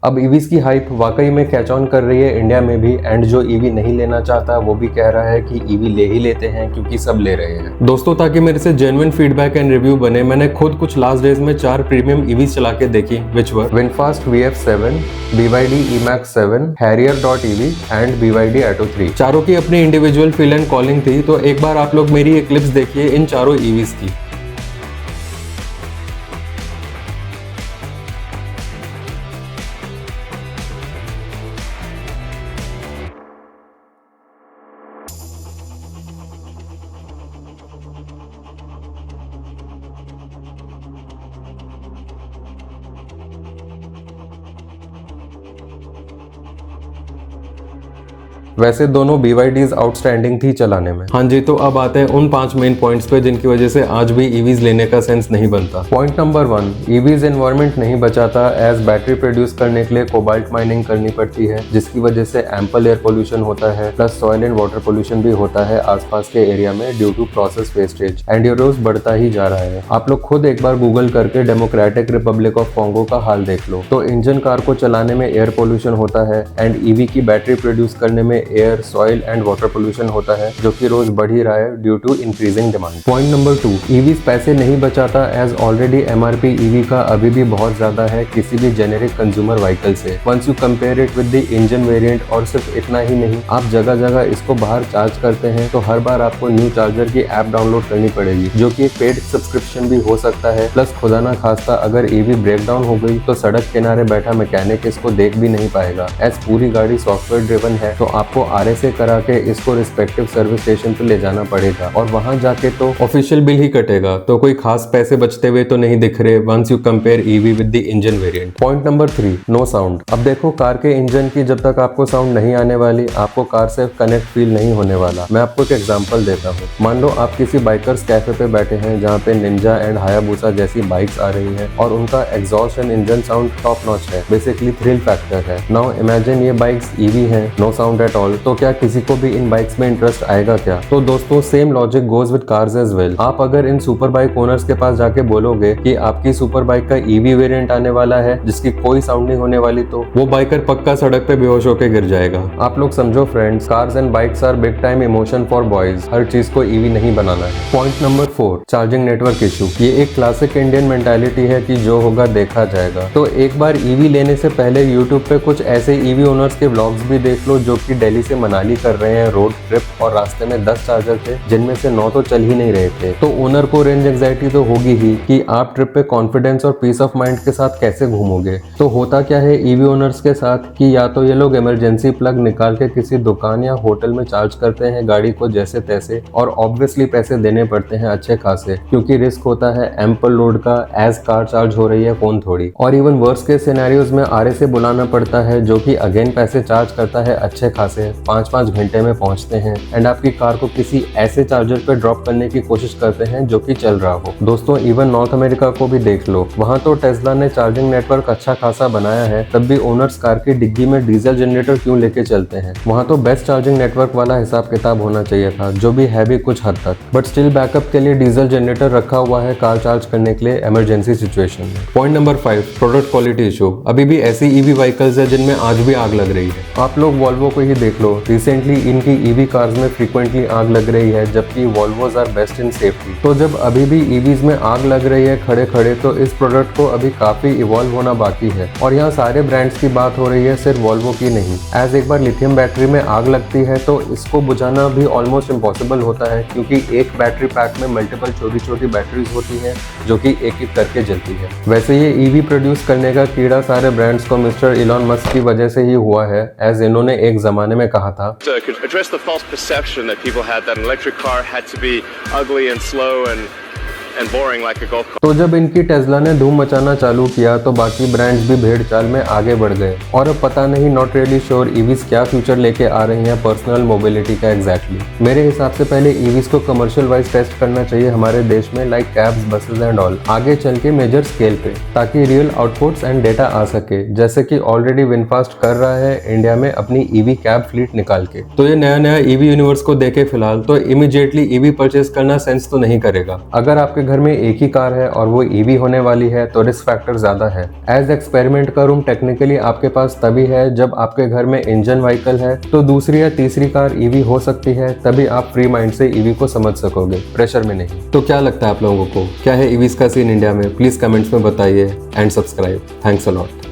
अब ईवीज की हाइप वाकई में कैच ऑन कर रही है इंडिया में भी, एंड जो ईवी नहीं लेना चाहता वो भी कह रहा है कि ईवी ले ही लेते हैं क्योंकि सब ले रहे हैं। दोस्तों, ताकि मेरे से जेन्युइन फीडबैक एंड रिव्यू बने, मैंने खुद कुछ लास्ट डेज में 4 प्रीमियम ईवीज चला के देखी, which were VinFast VF7, BYD E-MAX 7, Harrier.EV and BYD Atto 3। चारों की अपनी इंडिविजुअल फील एंड कॉलिंग थी, तो एक बार आप लोग मेरी ये क्लिप्स देखिए इन चारों ईवीज की। वैसे दोनों BYDs आउटस्टैंडिंग थी चलाने में। हाँ जी, तो अब आते हैं उन 5 मेन पॉइंट्स पे जिनकी वजह से आज भी ईवीज लेने का सेंस नहीं बनता। पॉइंट नंबर 1, ईवीज एनवायरनमेंट नहीं बचाता, एज बैटरी प्रोड्यूस करने के लिए कोबाल्ट माइनिंग करनी पड़ती है, जिसकी वजह से एम्पल एयर पोल्यूशन होता है, plus soil and water pollution भी होता है आसपास के एरिया में due to process wastage, and ये रोज बढ़ता ही जा रहा है। आप लोग खुद एक बार गूगल करके डेमोक्रेटिक रिपब्लिक ऑफ कॉन्गो का हाल देख लो, तो इंजन कार को चलाने में एयर पोल्यूशन होता है, एंड ईवी की बैटरी प्रोड्यूस करने में air, soil and water pollution होता है, जो कि रोज बढ़ ही रहा है due to increasing demand. Point number 2, EVs पैसे नहीं बचाता, एज ऑलरेडी MRP ईवी का अभी भी बहुत ज्यादा है किसी भी जेनेरिक कंज्यूमर व्हीकल से। Once you compare it with the engine variant, और सिर्फ इतना ही नहीं, आप जगह जगह इसको बाहर चार्ज करते हैं तो हर बार आपको न्यू चार्जर की ऐप डाउनलोड करनी पड़ेगी, जो कि एक पेड सब्सक्रिप्शन भी हो सकता है। प्लस खुदा ना खास्ता अगर ईवी ब्रेक डाउन हो गई तो सड़क किनारे बैठा मैकेनिक इसको देख भी नहीं पाएगा, एज पूरी गाड़ी सॉफ्टवेयर ड्रिवन है, तो आपको RSA करा के इसको रिस्पेक्टिव सर्विस स्टेशन पे ले जाना पड़ेगा, और वहां जाके तो ऑफिशियल बिल ही कटेगा, तो कोई खास पैसे बचते हुए तो नहीं दिख रहे once you compare EV with the engine variant. Point number 3, no sound. अब देखो, कार के इंजन की जब तक आपको साउंड नहीं आने वाली, आपको कार से कनेक्ट फील नहीं होने वाला। मैं आपको एक एग्जांपल देता हूँ। मान लो आप किसी बाइकर्स कैफे पे बैठे हैं जहाँ पे निंजा एंड हायाबुसा जैसी बाइक्स आ रही हैं, और उनका exhaust and engine sound top notch है, बेसिकली थ्रिल फैक्टर है। नाउ इमेजिन ये बाइक्स ईवी हैं, नो साउंड एट ऑल, तो क्या किसी को भी इन बाइक्स में इंटरेस्ट आएगा क्या? तो दोस्तों, same logic goes with cars as well. आप अगर इन सुपर बाइक ओनर्स के पास जाके बोलोगे कि आपकी सुपर बाइक का ईवी वेरिएंट आने वाला है जिसकी कोई साउंड नहीं होने वाली, तो वो बाइकर पक्का सड़क पे बेहोश होकर गिर जाएगा। आप लोग समझो friends, cars and bikes are big time emotion for boys. हर चीज को ईवी नहीं बनाना है। Point number 4, charging network issue. ये एक क्लासिक इंडियन मेंटालिटी है कि जो होगा देखा जाएगा। तो एक बार ईवी लेने से पहले यूट्यूब पे कुछ ऐसे ईवी ओनर्स के व्लॉग्स भी देख लो जो कि दिल्ली से मनाली कर रहे हैं रोड ट्रिप, और रास्ते में 10 चार्जर थे जिनमें से 9 तो चल ही नहीं रहे थे। तो ओनर को रेंज एंजाइटी तो होगी ही कि आप ट्रिप पे कॉन्फिडेंस और पीस ऑफ माइंड के साथ कैसे घूमोगे। तो होता क्या है ईवी ओनर्स के साथ कि या तो ये लोग इमरजेंसी प्लग निकाल के किसी दुकान या होटल में चार्ज करते हैं गाड़ी को जैसे तैसे, और ऑब्वियसली पैसे देने पड़ते हैं अच्छे खासे, क्योंकि रिस्क होता है एम्पल लोड का, एज कार चार्ज हो रही है फोन थोड़ी। और इवन वर्स्ट के सिनेरियोज में RSA बुलाना पड़ता है, जो कि अगेन पैसे चार्ज करता है अच्छे खासे, 5-5 घंटे में पहुंचते हैं, एंड आपकी कार को किसी ऐसे चार्जर पे ड्रॉप करने की कोशिश करते हैं जो कि चल रहा हो। दोस्तों, इवन नॉर्थ अमेरिका को भी देख लो, वहां तो टेस्ला ने चार्जिंग नेटवर्क अच्छा खासा बनाया है, तब भी ओनर्स कार की डिग्गी में डीजल जनरेटर क्यों लेके चलते हैं? वहां तो बेस्ट चार्जिंग नेटवर्क वाला हिसाब किताब होना चाहिए था, जो भी है भी कुछ हद तक, बट स्टिल बैकअप के लिए डीजल जनरेटर रखा हुआ है कार चार्ज करने के लिए इमरजेंसी सिचुएशन में। Point number 5, product quality issue. अभी भी ऐसी ईवी व्हीकल्स है जिनमें आज भी आग लग रही है। आप लोग वॉल्वो को ही देख लो, रिसेंटली इनकी ईवी कार्स में फ्रीक्वेंटली आग लग रही है, जबकि वॉल्वोज आर बेस्ट इन सेफ्टी। तो जब अभी भी ईवीज में आग लग रही है खड़े खड़े, तो इस प्रोडक्ट को अभी काफी इवॉल्व होना बाकी है। और यहाँ सारे ब्रांड्स की बात हो रही है, सिर्फ वॉल्वो की नहीं। एज एक बार लिथियम बैटरी में आग लगती है तो इसको बुझाना भी ऑलमोस्ट इम्पॉसिबल होता है, क्योंकि एक बैटरी पैक में मल्टीपल छोटी छोटी बैटरीज होती हैं जो कि एक एक करके जलती है। वैसे ये ईवी प्रोड्यूस करने का कीड़ा सारे ब्रांड्स को मिस्टर इलॉन मस्क की वजह से ही हुआ है, एज इन्होंने एक जमाने में कहा था, address the false perception that people had that an electric car had to be ugly and slow and boring like a golf cart. तो जब इनकी टेस्ला ने धूम मचाना चालू किया तो बाकी ब्रांड्स भी भेड़ चाल में आगे बढ़ गए, और अब पता नहीं, नॉट रियली श्योर ईवीज क्या फ्यूचर लेके आ रही हैं पर्सनल मोबिलिटी का एग्जैक्टली। मेरे हिसाब से पहले ईवीज को कमर्शियल वाइज टेस्ट करना चाहिए हमारे देश में, like cabs, buses and all, आगे चल के मेजर स्केल पे, ताकि रियल आउटपुट्स एंड डेटा आ सके, जैसे कि ऑलरेडी विनफास्ट कर रहा है इंडिया में अपनी ईवी कैब फ्लीट निकाल के। तो ये नया नया ईवी यूनिवर्स को देखे फिलहाल तो इमीडिएटली ईवी परचेज करना सेंस तो नहीं करेगा। अगर आपके घर में एक ही कार है और वो ईवी होने वाली है तो रिस्क फैक्टर ज्यादा है। एज एक्सपेरिमेंट का रूम टेक्निकली आपके पास तभी है जब आपके घर में इंजन व्हीकल है, तो दूसरी या तीसरी कार ईवी हो सकती है, तभी आप फ्री माइंड से ईवी को समझ सकोगे, प्रेशर में नहीं। तो क्या लगता है आप लोगों को, क्या है ईवीज का सीन इंडिया में? प्लीज कमेंट्स में बताइए and subscribe. Thanks a lot.